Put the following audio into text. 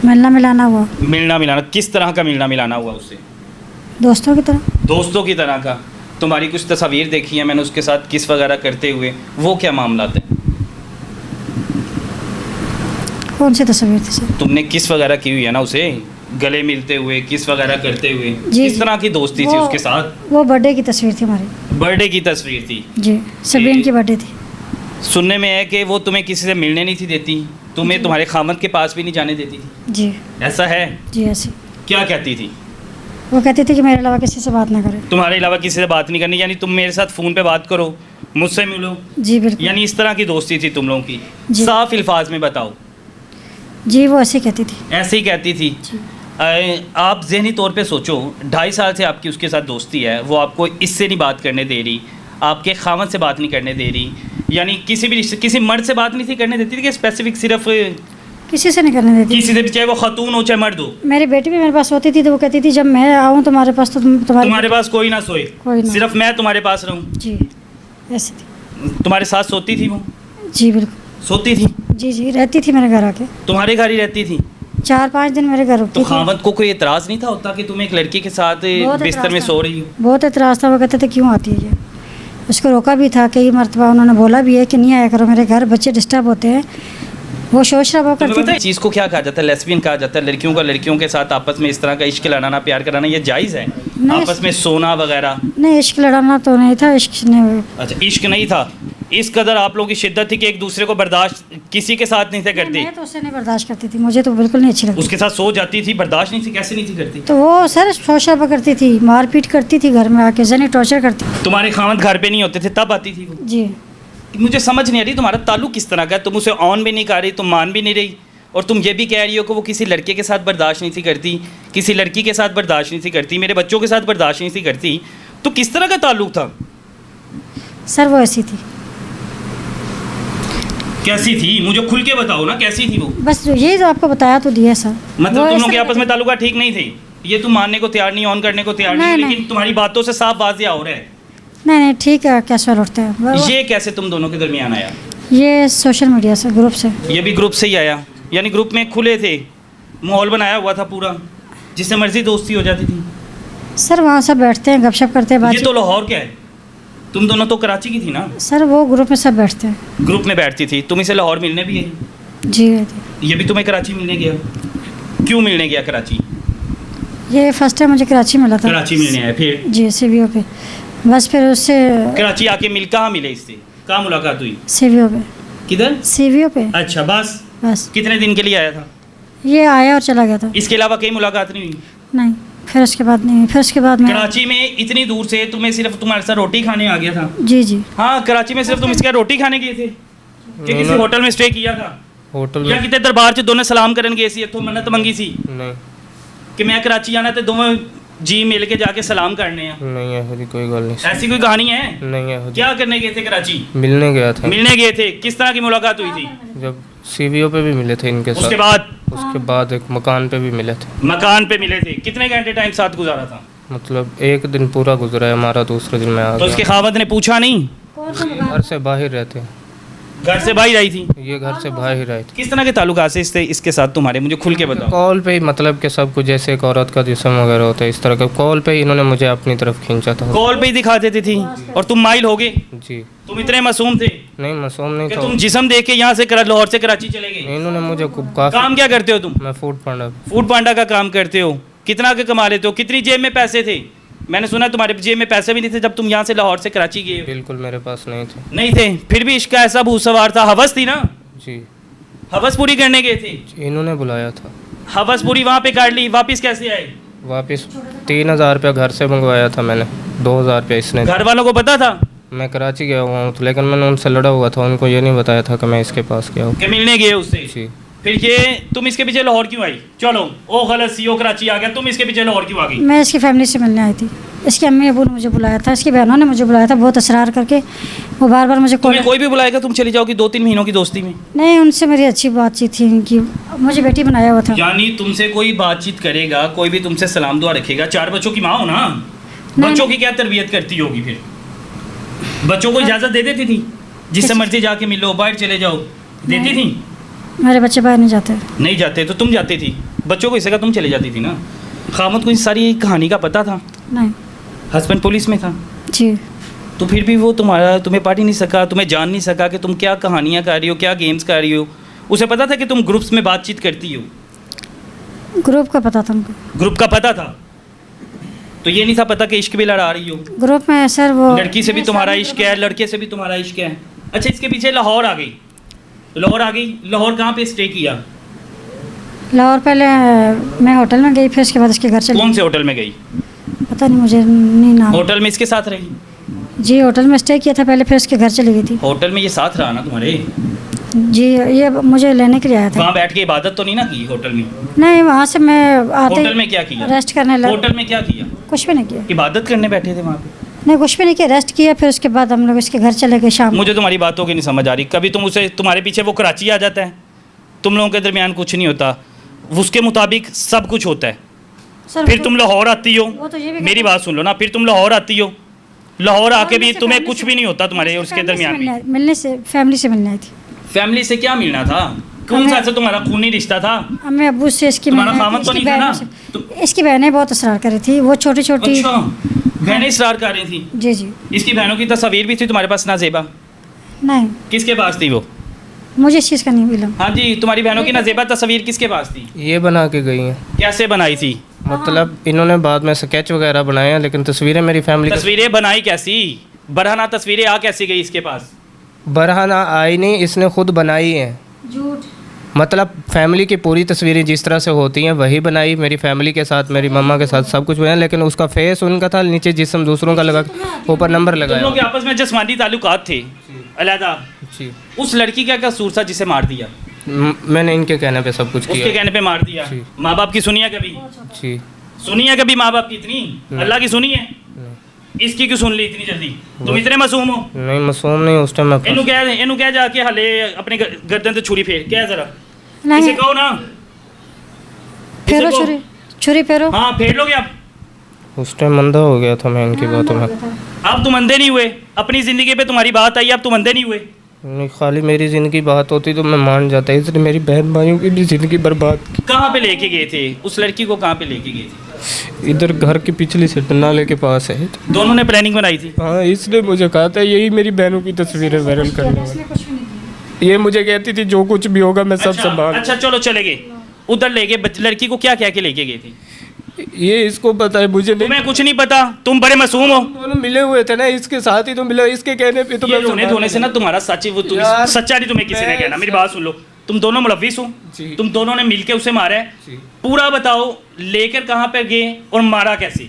मिलना मिलाना हुआ। मिलना मिलाना किस तरह का मिलना मिलाना हुआ उससे? दोस्तों की तरह। दोस्तों की तरह का। तुम्हारी कुछ तस्वीर देखी है मैंने उसके साथ किस वगैरह करते हुए, वो क्या मामला थे? कौन सी तस्वीर थी सर? तुमने किस वगैरह की हुई है ना उसे, गले मिलते हुए किस वगैरह करते हुए, जी, किस तरह की दोस्ती थी उसके साथ? वो बर्थडे की तस्वीर थी हमारी। बर्थडे की तस्वीर थी जी, सबरीन की बर्थडे थी। सुनने में है कि वो तुम्हें किसी से मिलने नहीं थी देती, तुम्हें तुम्हारे खामद के पास भी नहीं जाने देती थी, जी ऐसा है? जी ऐसे। क्या कहती थी? वो कहती थी कि मेरे अलावा किसी से बात ना करे। तुम्हारे अलावा किसी से बात नहीं करनी, यानी तुम मेरे साथ फ़ोन पे बात करो, मुझसे मिलो, जी बिल्कुल। यानी इस तरह की दोस्ती थी तुम लोगों की? जी। साफ अल्फाज में बताओ। जी वो ऐसे ही कहती थी। ऐसे ही कहती थी। जी। आप जहनी तौर पे सोचो, 2.5 साल से आपकी उसके साथ दोस्ती है, वो आपको इससे नहीं बात करने दे रही, आपके खामद से बात नहीं करने दे रही, यानी किसी भी किसी मर्द से बात नहीं थी करने देती थी कि स्पेसिफिक सिर्फ किसी से नहीं करने देती। किसी से भी, चाहे वो खातून हो चाहे मर्द हो? मेरी बेटी भी मेरे पास होती थी तो वो कहती थी जब मैं आऊँ तुम्हारे पास तो तुम्हारे पास कोई ना सोए, कोई ना। सिर्फ मैं तुम्हारे पास रहूँ। जी ऐसी थी। तुम्हारे साथ सोती थी वो? जी बिल्कुल। सोती थी? जी जी रहती थी मेरे घर आके। तुम्हारे घर ही रहती थी? 4-5 दिन मेरे घर रुकती तो थी। खामद को कोई एतराज़ नहीं था होता कि तुम एक लड़की के साथ बहुत बिस्तर में एतराज़ सो था। रही हो? बहुत एतराज़ था। वो कहते थे क्यों आती है ये। उसको रोका भी था कई मरतबा, उन्होंने बोला भी है कि नहीं आया करो मेरे घर, बच्चे डिस्टर्ब होते हैं। वो शोर शराबा तुम्हें करती पता है थी। चीज़ को क्या कहा जाता है? लेस्बियन कहा जाता है। लड़कियों का लड़कियों के साथ आपस में इस तरह का इश्क लड़ाना, प्यार कराना, ये जायज़ है? नहीं। आपस में सोना वगैरह? नहीं इश्क लड़ाना तो नहीं था, इश्क नहीं। अच्छा, इश्क नहीं था। इस कदर आप लोगों की शिद्दत थी कि एक दूसरे को बर्दाश्त किसी के साथ नहीं थे करती? मैं तो उससे नहीं बर्दाश्त करती थी, मुझे तो बिल्कुल नहीं अच्छी लगती। उसके साथ सो जाती थी, बर्दाश्त नहीं थी, कैसे नहीं थी करती? तो वो सर शोर शराबा करती थी, मारपीट करती थी घर में आके, जनी टॉर्चर करती थी। तुम्हारे खामद घर पे नहीं होते थे तब आती थी वो? जी। मुझे समझ नहीं आ रही तुम्हारा ताल्लुक किस तरह का है। तुम उसे ऑन भी नहीं कर रही, तुम मान भी नहीं रही, और तुम ये भी कह रही हो कि वो किसी लड़के के साथ बर्दाश्त नहीं थी करती, किसी लड़की के साथ बर्दाश्त नहीं थी करती, मेरे बच्चों के साथ बर्दाश्त नहीं थी करती। तो किस तरह का ताल्लुक था? सर वो ऐसी थी। कैसी थी? मुझे खुल के बताओ ना, कैसी थी वो? बस जो यही तो आपको बताया तो दिया सर। मतलब वो तुम इस लोग के तरह आपस में ताल्लुका ठीक नहीं थे, ये तुम मानने को तैयार नहीं, ऑन करने को तैयार नहीं, नहीं, लेकिन तुम्हारी बातों से साफ वाज़िया हो रहा है। नहीं नहीं ठीक है, क्या सवाल उठते हैं। ये कैसे तुम दोनों के दरमियान आया? ये सोशल मीडिया से, ग्रुप से। ये भी ग्रुप से ही आया? यानी ग्रुप में खुले थे, माहौल बनाया हुआ था पूरा, जिससे मर्जी दोस्ती हो जाती थी? सर वहाँ सब बैठते हैं, गपशप करते हैं, ये बातचीत। तो लाहौर क्या है? तुम दोनों तो कराची की थी ना? सर वो ग्रुप में सब बैठते हैं। ग्रुप में बैठती थी। तुम इसे लाहौर मिलने भी आई? जी। ये भी तुम्हें कराची मिलने गया? क्यों मिलने गया कराची? ये फर्स्ट टाइम मुझे कराची मिला था। कराची मिलने आया, फिर? जी सीवीओ पे। बस फिर उससे कराची आके मिल कहाँ मिले इससे? कहाँ मुलाकात हुई? सीवीओ पे। किधर? सीवीओ पे। अच्छा, बस? बस कितने दिन के लिए आया था? ये आया और चला गया था। इसके अलावा कहीं मुलाकात नहीं हुई? नहीं, फिर उसके बाद नहीं, फिर उसके बाद मैं। कराची में इतनी दूर से तुम्हें सिर्फ तुम्हारे साथ रोटी खाने आ गया था? जी जी। हाँ, कराची में सिर्फ तुम इसके रोटी खाने गए थे कि किसी होटल में स्टे किया था? होटल या में कितने दरबार च दोनों सलाम करन गए सी, इत्थों मन्नत मंगी सी नहीं कि मैं कराची आना ते दोवें जी मिल के जाके सलाम करने हैं? नहीं ऐसी कोई गल नहीं ऐसी कोई कहानी है? नहीं है। क्या करने गए थे कराची? मिलने गया था। मिलने गए थे। किस तरह की मुलाकात हुई थी? जब सीवीओ पे भी मिले थे इनके उसके साथ, बाद उसके बाद एक मकान पे भी मिले थे। मकान पे मिले थे। कितने घंटे टाइम साथ गुजारा था? मतलब एक दिन पूरा गुजरा है हमारा, दूसरे दिन मैं आ तो उसके गया। खावत ने पूछा नहीं? घर से बाहर रहते हैं, घर से बाहर आई थी? ये घर से बाहर रहे थे। किस तरह के ताल्लुकात से इसके साथ तुम्हारे, मुझे खुल के बताओ। कॉल पे ही मतलब कि सब कुछ जैसे एक औरत का जिस्म वगैरह होता है इस तरह का, कॉल पे ही इन्होंने मुझे अपनी तरफ खींचा था। कॉल पे ही दिखा देती थी और तुम माइल हो गए? जी। तुम इतने मासूम थे नहीं मासूम नहीं कि था। तुम जिस्म देख के यहाँ से लाहौर से कराची चले गए? इन्होंने मुझे काफी। काम क्या करते हो तुम? मैं फूड पांडा। फूड पांडा का काम करते हो? कितना के कमा लेते हो? कितनी जेब में पैसे थे? मैंने सुना तुम्हारे जेब में पैसे भी नहीं थे जब तुम यहाँ से लाहौर से कराची गए? बिल्कुल मेरे पास नहीं थे। नहीं थे? फिर भी इश्क का ऐसा भूत सवार था, हवस थी ना? जी। हवस पूरी करने गए थे? इन्होंने बुलाया था। हवस पूरी वहाँ पे कर ली, वापस कैसे आए? वापस 3000 रुपया घर से मंगवाया था मैंने, 2000 रुपया इसने। घर वालों को पता था मैं कराची गया हुआ हूँ, लेकिन मैंने उनसे लड़ा हुआ था, उनको ये नहीं बताया था कि मैं इसके पास गया हूँ। कि मिलने गए उससे? जी। फिर ये तुम इसके पीछे लाहौर क्यों आई? चलो ओ गलत सीओ कराची आ गया, तुम इसके पीछे लाहौर क्यों आ गई? मैं इसकी फैमिली से मिलने आई थी। इसकी अम्मी अबू ने मुझे बुलाया था, इसकी बहनों ने मुझे बुलाया था, बहुत असरार करके वो बार बार मुझे तुम्हें कोई भी बुलाएगा तुम चली जाओगी 2-3 महीनों की दोस्ती में? नहीं, उनसे मेरी अच्छी बातचीत थी इनकी, मुझे बेटी बनाया हुआ था। यानी तुमसे कोई बातचीत करेगा, कोई भी तुमसे सलाम दुआ रखेगा? 4 बच्चों की माँ हो ना, बच्चों की क्या तरबियत करती होगी? फिर बच्चों को इजाज़त दे देती थी जिससे मर्जी जाके मिलो, बाहर चले जाओ, देती थी? मेरे बच्चे बाहर नहीं जाते। नहीं जाते तो तुम जाती थी, बच्चों को इस जगह तुम चले जाती थी ना। खामद को इस सारी कहानी का पता था, नहीं हस्बैंड पुलिस में था, जी। तो फिर भी वो तुम्हें पढ़ ही नहीं सका, तुम्हें जान नहीं सका कि तुम क्या कहानियाँ कर रही हो, क्या गेम्स कर रही हो। उसे पता था कि तुम ग्रुप्स में बातचीत करती हो? ग्रुप का पता था उनको। ग्रुप का पता था, तो ये नहीं था पता कि इश्क भी लड़ा रही हो? ग्रुप में सर वो लड़की से भी तुम्हारा इश्क है, लड़के से भी तुम्हारा इश्क है। अच्छा, इसके पीछे लाहौर आ गई, लाहौर आ गई। लाहौर कहाँ पे स्टे किया? लाहौर पहले मैं होटल में गई, फिर उसके बाद उसके घर चली कौन गई। से होटल में गई? पता नहीं मुझे, नहीं नाम। होटल में इसके साथ रही? जी होटल में स्टे किया था पहले, फिर उसके घर चली गई थी। होटल में ये साथ रहा ना तुम्हारे? जी ये मुझे लेने के लिए आया था। वहाँ बैठ के इबादत तो नहीं ना की होटल में? नहीं वहाँ से मैं आते होटल में क्या किया? रेस्ट करने लगा। होटल में क्या किया? कुछ भी नहीं किया। इबादत करने बैठे थे वहाँ पे? नहीं कुछ भी नहीं किया, रेस्ट किया, फिर उसके बाद हम लोग इसके घर चले गए शाम को। मुझे तुम्हारी बातों की नहीं समझ आ रही। कभी तुम उसे, तुम्हारे पीछे वो कराची आ जाता है, तुम लोगों के दरमियान कुछ नहीं होता, उसके मुताबिक सब कुछ होता है। सर फिर वो तुम लाहौर आती हो, वो तो ये भी मेरी बात सुन लो ना, फिर तुम लाहौर आती हो, लाहौर आके भी फैमिली से- तुम्हें फैमिली कुछ से- भी नहीं होता तुम्हारे और उसके दरमियान में। मिलने से फैमिली से मिलने आई थी। फैमिली से क्या मिलना था? कौन सा ऐसा तुम्हारा खूनी रिश्ता था? हमें अबू से इसकी तुम्हारा मिलने आई थी, खामद तो इसकी नहीं था ना? बहनों से- इसकी बहनें बहुत असरार कर रही थी, वो छोटी छोटी। अच्छा, बहनें इसरार कर रही थी? जी जी। इसकी बहनों की तस्वीर भी थी तुम्हारे पास नाजेबा? नहीं किसके पास थी वो? मुझे इस चीज़ का नहीं मिला। हाँ जी, तुम्हारी बहनों की नाजेबा तस्वीर किसके पास थी? ये बना के गई हैं। कैसे बनाई थी? मतलब इन्होंने बाद में स्केच वगैरह बनाए हैं, लेकिन तस्वीरें मेरी फैमिली की। तस्वीरें बनाई कैसी? बरहना तस्वीरें आ कैसी गई इसके पास? बरहाना आई नहीं, इसने खुद बनाई हैं। झूठ। मतलब फैमिली की पूरी तस्वीरें जिस तरह से होती हैं वही बनाई, मेरी फैमिली के साथ, मेरी मम्मा के साथ सब कुछ बनाया, लेकिन उसका फेस उनका था, नीचे जिस्म दूसरों का लगा, ऊपर नंबर तुम लोग के लगाया। आपस में जिस्मानी ताल्लुकात थे अलहदा। जी। उस लड़की का क्या कसूर था जिसे मार दिया? मैंने इनके कहने पे सब कुछ उसके किया। कहने पे मार दिया? जी। माँ बाप की सुनी है कभी? जी। सुनी है कभी माँ बाप की इतनी? अल्लाह की सुनी है? इसकी क्यों सुन ली इतनी जल्दी? तुम इतने मासूम हो? नहीं मासूम नहीं, उस टाइम मैं इनू कह जाके हले अपने गर्दन से छुरी फेर, क्या जरा इसे नहीं कहो ना। फेरो इसे कहो। छुरी, छुरी फेरो। हाँ, फेर लोगे आप? उस टाइम अंधा हो गया था मैं इनकी बातों में। अब तुम अंधे नहीं हुए? अपनी जिंदगी पे तुम्हारी बात आई, अब तुम अंधे नहीं हुए? नहीं, खाली मेरी ज़िंदगी बात होती तो मैं मान जाता, इसलिए मेरी बहन भाइयों की भी ज़िंदगी बर्बाद की। कहाँ पे लेके गए थे उस लड़की को? कहाँ पे लेके गए थे? इधर घर की पिछली से नाले के पास है। दोनों ने प्लानिंग बनाई थी? हाँ, इसने मुझे कहा था यही मेरी बहनों की तस्वीरें वायरल करने वाली। कुछ भी नहीं किया। ये मुझे कहती थी जो कुछ भी होगा मैं सब संभाल। अच्छा चलो चले गए उधर, ले गए लड़की को, क्या क्या के लेके गए थे? ये इसको पता है, मुझे नहीं। तुम्हें कुछ नहीं पता? तुम बड़े मासूम हो। दोनों मिले हुए थे ना, इसके साथ ही तो मिले, इसके कहने पे तो ये मैं रोने धोने से ना तुम्हारा सच यार, सच्चा नहीं तुम्हें किसी ने कहना। मेरी बात सुन लो, तुम दोनों मुलविस हो, जी। तुम दोनों ने मिलके उसे मारा है। जी। पूरा बताओ, लेकर कहाँ पे गए और मारा कैसे?